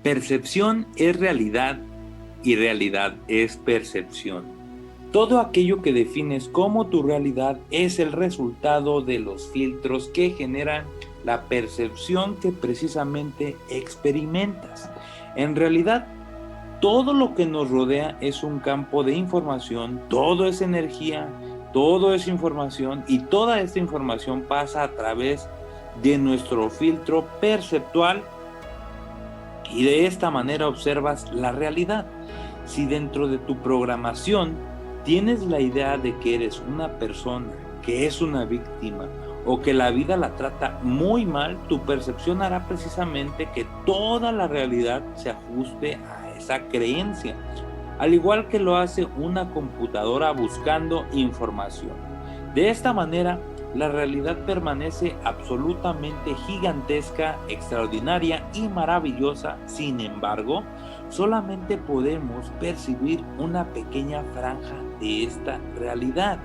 Percepción es realidad y realidad es percepción. Todo aquello que defines como tu realidad es el resultado de los filtros que generan la percepción que precisamente experimentas. En realidad, todo lo que nos rodea es un campo de información, todo es energía, todo es información y toda esta información pasa a través de nuestro filtro perceptual y de esta manera observas la realidad. Si dentro de tu programación tienes la idea de que eres una persona que es una víctima o que la vida la trata muy mal, tu percepción hará precisamente que toda la realidad se ajuste a esa creencia, al igual que lo hace una computadora buscando información. De esta manera, la realidad permanece absolutamente gigantesca, extraordinaria y maravillosa. Sin embargo, solamente podemos percibir una pequeña franja de esta realidad.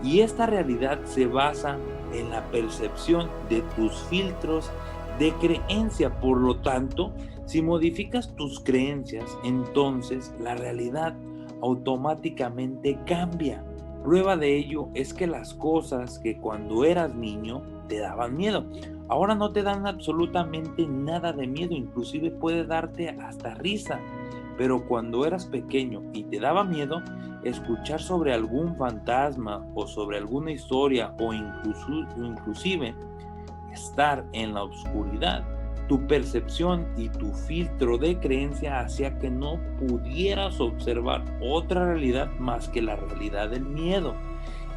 Y esta realidad se basa en la percepción de tus filtros de creencia. Por lo tanto, si modificas tus creencias, entonces la realidad automáticamente cambia. Prueba de ello es que las cosas que cuando eras niño te daban miedo, ahora no te dan absolutamente nada de miedo, inclusive puede darte hasta risa. Pero cuando eras pequeño y te daba miedo, escuchar sobre algún fantasma o sobre alguna historia o inclusive estar en la oscuridad, tu percepción y tu filtro de creencia hacía que no pudieras observar otra realidad más que la realidad del miedo.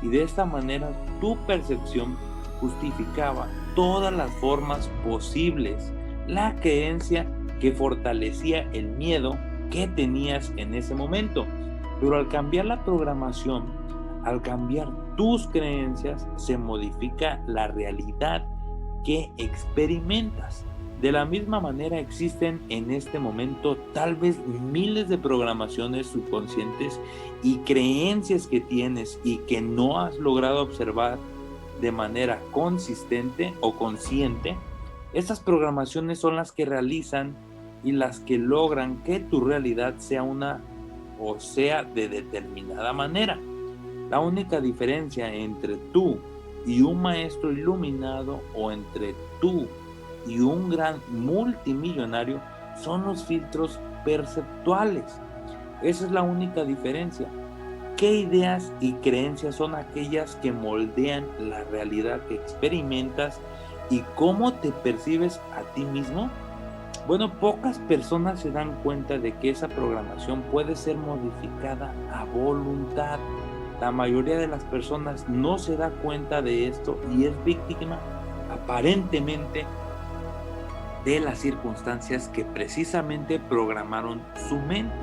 Y de esta manera tu percepción justificaba todas las formas posibles, la creencia que fortalecía el miedo que tenías en ese momento. Pero al cambiar la programación, al cambiar tus creencias, se modifica la realidad que experimentas. De la misma manera existen en este momento tal vez miles de programaciones subconscientes y creencias que tienes y que no has logrado observar de manera consistente o consciente. Estas programaciones son las que realizan y las que logran que tu realidad sea de determinada manera. La única diferencia entre tú y un maestro iluminado o entre tú y un gran multimillonario son los filtros perceptuales. Esa es la única diferencia. ¿Qué ideas y creencias son aquellas que moldean la realidad que experimentas y cómo te percibes a ti mismo? Bueno, pocas personas se dan cuenta de que esa programación puede ser modificada a voluntad. La mayoría de las personas no se da cuenta de esto y es víctima aparentemente de las circunstancias que precisamente programaron su mente.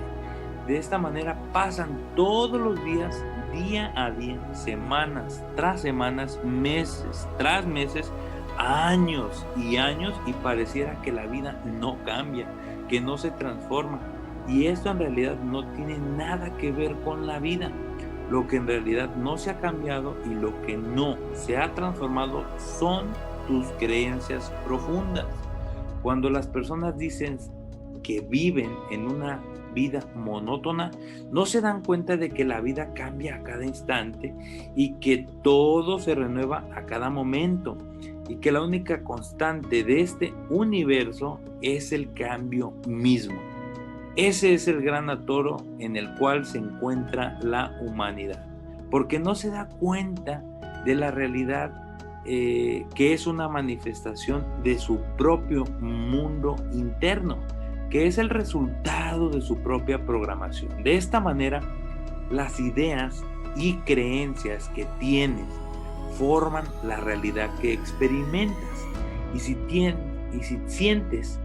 De esta manera pasan todos los días, día a día, semanas tras semanas, meses tras meses, años y pareciera que la vida no cambia, que no se transforma. Y esto en realidad no tiene nada que ver con la vida. Lo que en realidad no se ha cambiado y lo que no se ha transformado son tus creencias profundas. Cuando las personas dicen que viven en una vida monótona, no se dan cuenta de que la vida cambia a cada instante y que todo se renueva a cada momento y que la única constante de este universo es el cambio mismo. Ese es el gran atoro en el cual se encuentra la humanidad, porque no se da cuenta de la realidad que es una manifestación de su propio mundo interno, que es el resultado de su propia programación. De esta manera, las ideas y creencias que tienes forman la realidad que experimentas. Y si sientes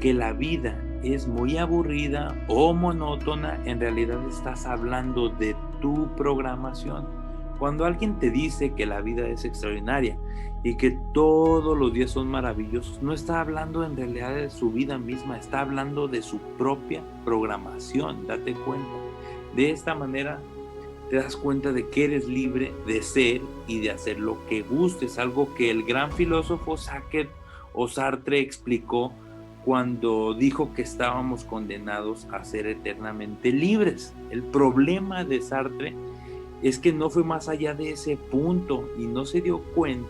que la vida es muy aburrida o monótona, en realidad estás hablando de tu programación. Cuando alguien te dice que la vida es extraordinaria y que todos los días son maravillosos, no está hablando en realidad de su vida misma, está hablando de su propia programación. Date cuenta. De esta manera te das cuenta de que eres libre de ser y de hacer lo que gustes, algo que el gran filósofo Sartre explicó cuando dijo que estábamos condenados a ser eternamente libres. El problema de Sartre es que no fue más allá de ese punto y no se dio cuenta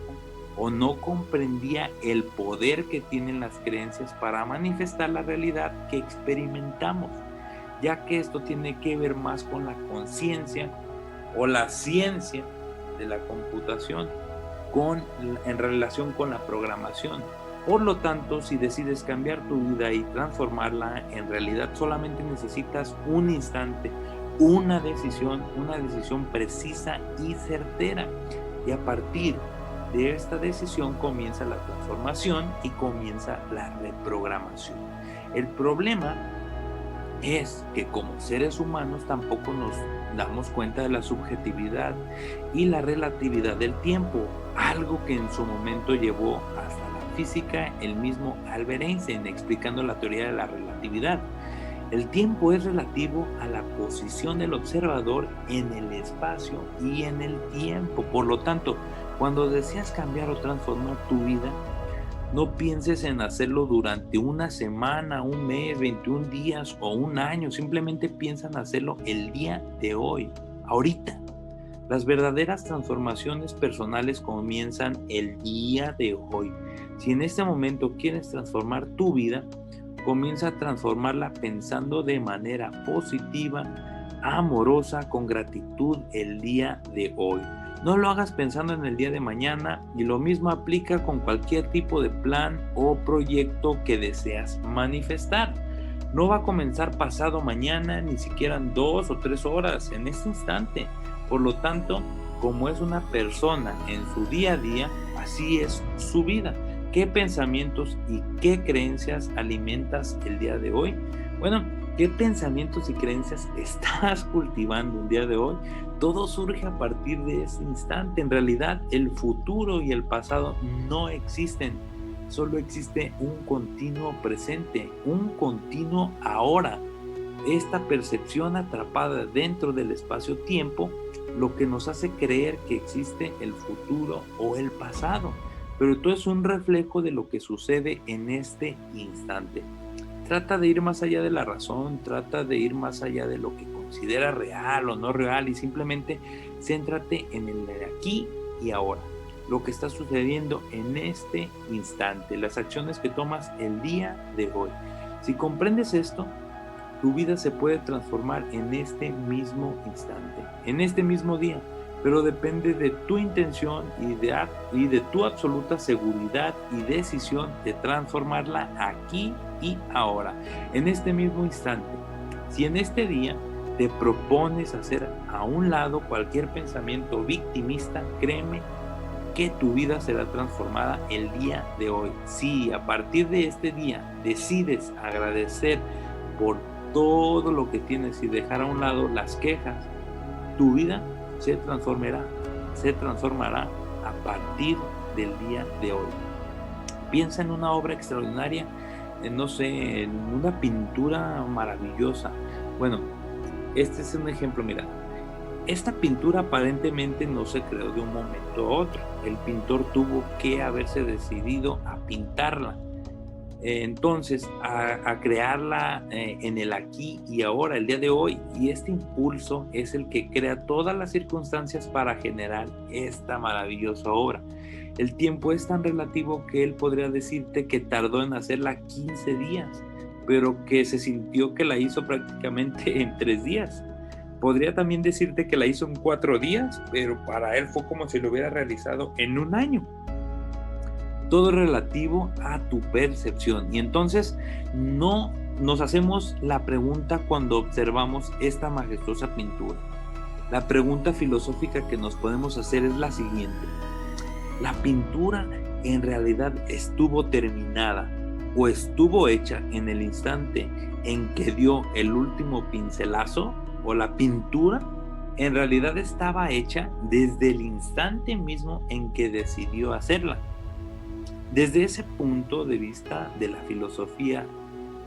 o no comprendía el poder que tienen las creencias para manifestar la realidad que experimentamos, ya que esto tiene que ver más con la conciencia o la ciencia de la computación en relación con la programación. Por lo tanto, si decides cambiar tu vida y transformarla, en realidad solamente necesitas un instante, una decisión precisa y certera. Y a partir de esta decisión comienza la transformación y comienza la reprogramación. El problema es que como seres humanos tampoco nos damos cuenta de la subjetividad y la relatividad del tiempo, algo que en su momento llevó hasta la física el mismo Albert Einstein explicando la teoría de la relatividad. El tiempo es relativo a la posición del observador en el espacio y en el tiempo. Por lo tanto, cuando deseas cambiar o transformar tu vida, no pienses en hacerlo durante una semana, un mes, 21 días o un año. Simplemente piensa en hacerlo el día de hoy, ahorita. Las verdaderas transformaciones personales comienzan el día de hoy. Si en este momento quieres transformar tu vida, comienza a transformarla pensando de manera positiva, amorosa, con gratitud el día de hoy. No lo hagas pensando en el día de mañana, y lo mismo aplica con cualquier tipo de plan o proyecto que deseas manifestar. No va a comenzar pasado mañana, ni siquiera en 2 o 3 horas, en este instante. Por lo tanto, como es una persona en su día a día, así es su vida. ¿Qué pensamientos y qué creencias alimentas el día de hoy? Bueno, ¿qué pensamientos y creencias estás cultivando el día de hoy? Todo surge a partir de ese instante. En realidad, el futuro y el pasado no existen. Solo existe un continuo presente, un continuo ahora. Esta percepción atrapada dentro del espacio-tiempo, lo que nos hace creer que existe el futuro o el pasado. Pero todo es un reflejo de lo que sucede en este instante. Trata de ir más allá de la razón, trata de ir más allá de lo que consideras real o no real y simplemente céntrate en el aquí y ahora, lo que está sucediendo en este instante, las acciones que tomas el día de hoy. Si comprendes esto, tu vida se puede transformar en este mismo instante, en este mismo día, pero depende de tu intención y de tu absoluta seguridad y decisión de transformarla aquí y ahora, en este mismo instante. Si en este día te propones hacer a un lado cualquier pensamiento victimista, créeme que tu vida será transformada el día de hoy. Si a partir de este día decides agradecer por todo lo que tienes y dejar a un lado las quejas, tu vida se transformará a partir del día de hoy. Piensa en una obra extraordinaria, no sé, en una pintura maravillosa. Bueno, este es un ejemplo, mira. Esta pintura aparentemente no se creó de un momento a otro. El pintor tuvo que haberse decidido a pintarla. Entonces, a crearla en el aquí y ahora, el día de hoy. Y este impulso es el que crea todas las circunstancias para generar esta maravillosa obra. El tiempo es tan relativo que él podría decirte que tardó en hacerla 15 días, pero que se sintió que la hizo prácticamente en 3 días. Podría también decirte que la hizo en 4 días, pero para él fue como si lo hubiera realizado en un año. Todo es relativo a tu percepción. Y entonces no nos hacemos la pregunta cuando observamos esta majestuosa pintura. La pregunta filosófica que nos podemos hacer es la siguiente: ¿la pintura en realidad estuvo terminada o estuvo hecha en el instante en que dio el último pincelazo? ¿O la pintura en realidad estaba hecha desde el instante mismo en que decidió hacerla? Desde ese punto de vista de la filosofía,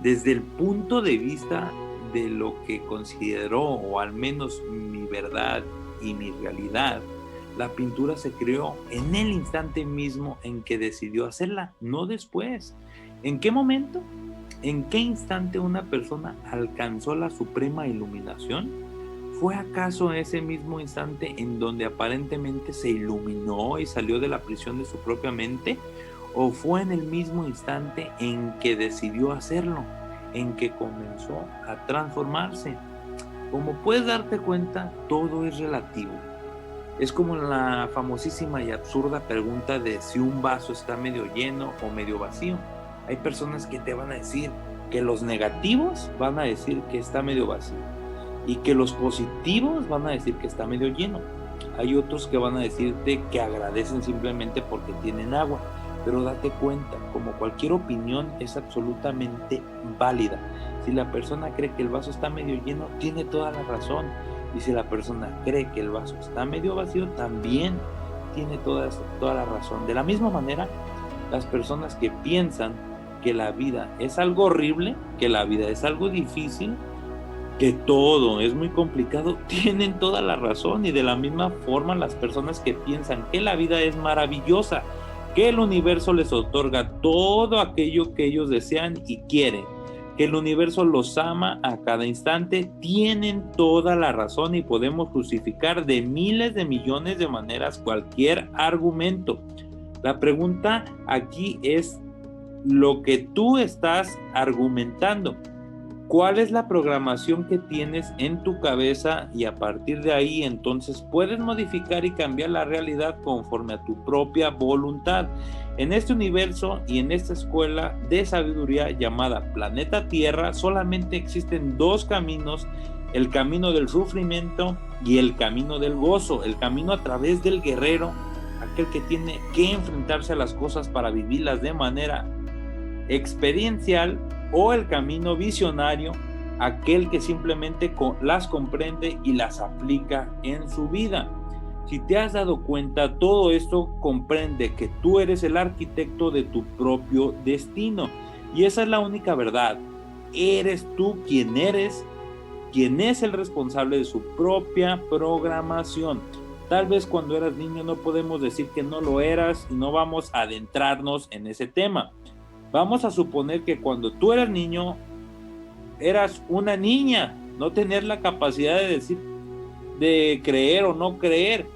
desde el punto de vista de lo que consideró, o al menos mi verdad y mi realidad, la pintura se creó en el instante mismo en que decidió hacerla, no después. ¿En qué momento? ¿En qué instante una persona alcanzó la suprema iluminación? ¿Fue acaso ese mismo instante en donde aparentemente se iluminó y salió de la prisión de su propia mente? ¿O fue en el mismo instante en que decidió hacerlo, en que comenzó a transformarse? Como puedes darte cuenta, todo es relativo. Es como la famosísima y absurda pregunta de si un vaso está medio lleno o medio vacío. Hay personas que te van a decir que los negativos van a decir que está medio vacío y que los positivos van a decir que está medio lleno. Hay otros que van a decirte que agradecen simplemente porque tienen agua, pero date cuenta, como cualquier opinión es absolutamente válida. Si la persona cree que el vaso está medio lleno, tiene toda la razón. Y si la persona cree que el vaso está medio vacío, también tiene toda la razón. De la misma manera, las personas que piensan que la vida es algo horrible, que la vida es algo difícil, que todo es muy complicado, tienen toda la razón. Y de la misma forma, las personas que piensan que la vida es maravillosa, que el universo les otorga todo aquello que ellos desean y quieren, que el universo los ama a cada instante, tienen toda la razón y podemos justificar de miles de millones de maneras cualquier argumento. La pregunta aquí es lo que tú estás argumentando. ¿Cuál es la programación que tienes en tu cabeza? Y a partir de ahí entonces puedes modificar y cambiar la realidad conforme a tu propia voluntad. En este universo y en esta escuela de sabiduría llamada Planeta Tierra solamente existen dos caminos: el camino del sufrimiento y el camino del gozo, el camino a través del guerrero, aquel que tiene que enfrentarse a las cosas para vivirlas de manera experiencial, o el camino visionario, aquel que simplemente las comprende y las aplica en su vida. Si te has dado cuenta, todo esto comprende que tú eres el arquitecto de tu propio destino, y esa es la única verdad. Eres tú quien es el responsable de su propia programación. Tal vez cuando eras niño no podemos decir que no lo eras y no vamos a adentrarnos en ese tema. Vamos a suponer que cuando tú eras niño, eras una niña, no tener la capacidad de decir, de creer o no creer,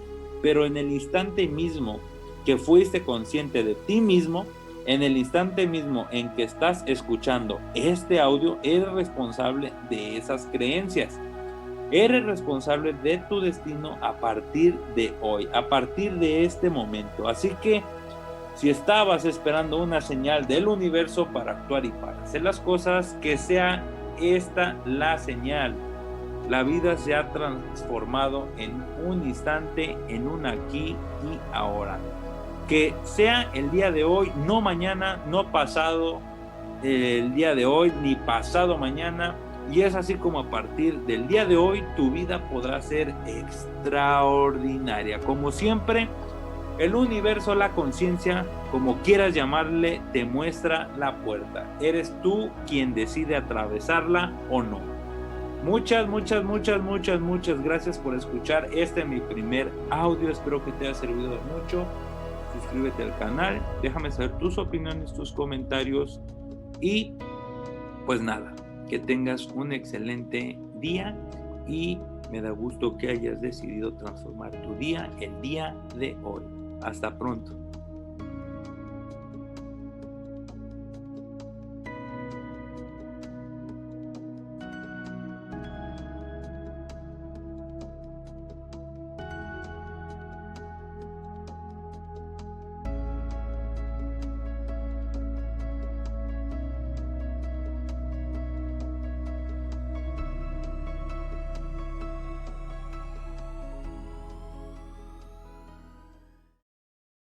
pero en el instante mismo que fuiste consciente de ti mismo, en el instante mismo en que estás escuchando este audio, eres responsable de esas creencias. Eres responsable de tu destino a partir de hoy, a partir de este momento. Así que si estabas esperando una señal del universo para actuar y para hacer las cosas, que sea esta la señal. La vida se ha transformado en un instante, en un aquí y ahora. Que sea el día de hoy, no mañana, no pasado el día de hoy, ni pasado mañana. Y es así como a partir del día de hoy tu vida podrá ser extraordinaria. Como siempre, el universo, la conciencia, como quieras llamarle, te muestra la puerta. Eres tú quien decide atravesarla o no. Muchas gracias por escuchar mi primer audio. Espero que te haya servido de mucho. Suscríbete al canal, déjame saber tus opiniones, tus comentarios y pues nada, que tengas un excelente día y me da gusto que hayas decidido transformar tu día el día de hoy. Hasta pronto.